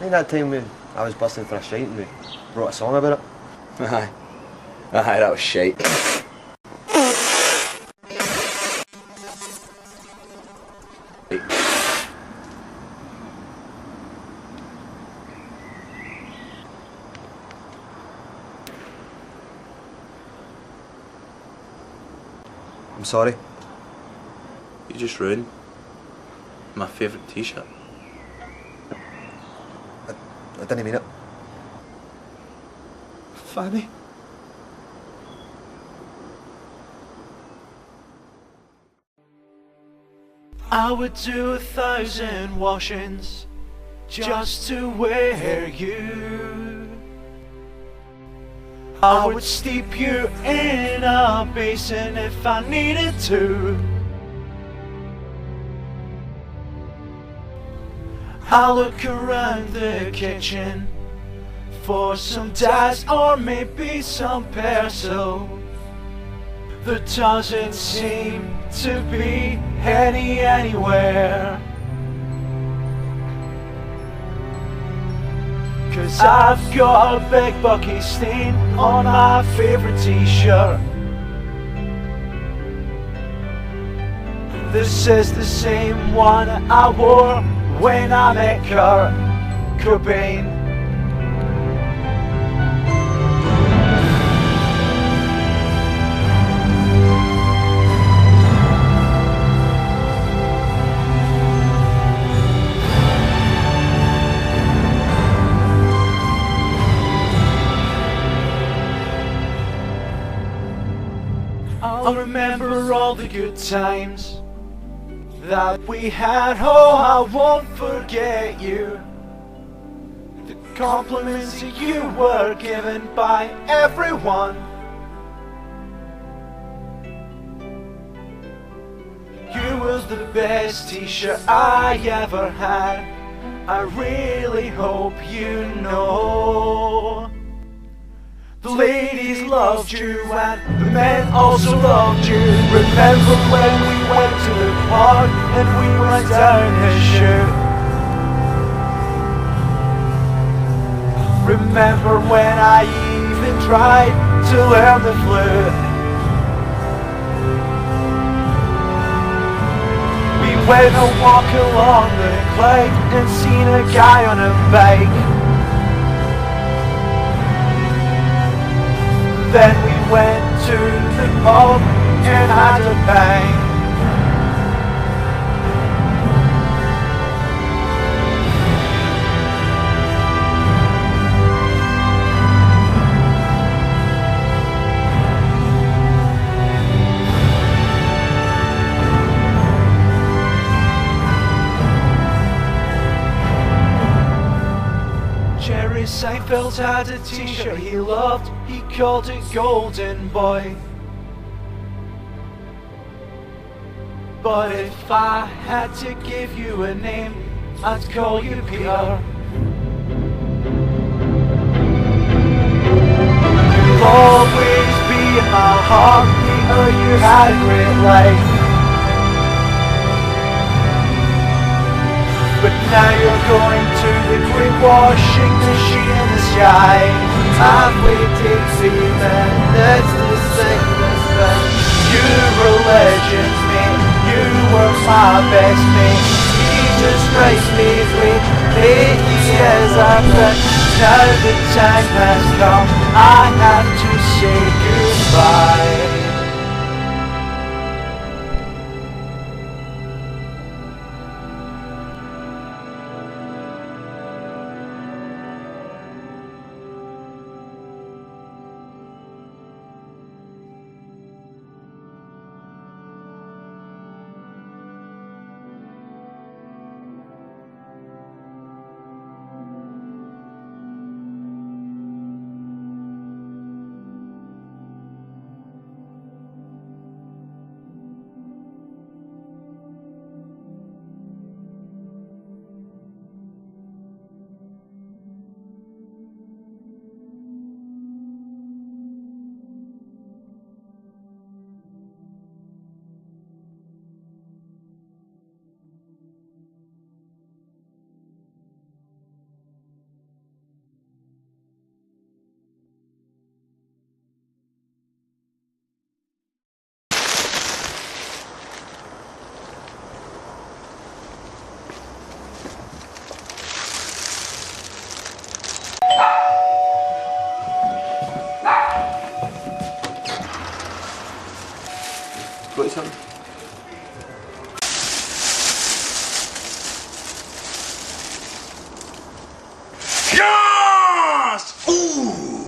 Ain't that time I was busting for a shite and we wrote a song about it? Aye. Aye, that was shite. I'm sorry. You just ruined my favourite t-shirt. I didn't mean it. Fanny. I would do 1,000 washings just to wear you. I would steep you in a basin if I needed to. I look around the kitchen for some dousnt or maybe some Persil. There doesn't seem to be any anywhere. 'Cause I've got a big Bucky stain on my favourite t-shirt. This is the same one I wore when I met Kurt Cobain. I remember all the good times that we had. Oh, I won't forget you. The compliments that you were given by everyone. You was the best t-shirt I ever had. I really hope you know. The ladies loved you and the men also loved you. Remember when we went to the park and we went down his chute? Remember when I even tried to learn the flute? We went a walk along the Clyde and seen a guy on a bike. Then we went to the pub and had a bang. Seinfeld had a t-shirt he loved, he called it Golden Boy. But if I had to give you a name, I'd call you Peter. You'll always be in my heart, Peter, you had a great life. But now you're going to the great washing machine in the sky. I've waited 3 minutes to sing this thing. You were a legend, mate. You were my best mate. He just drives me great. He is a friend. Now the time has come. I have to say goodbye. or something? Yes! Ooh!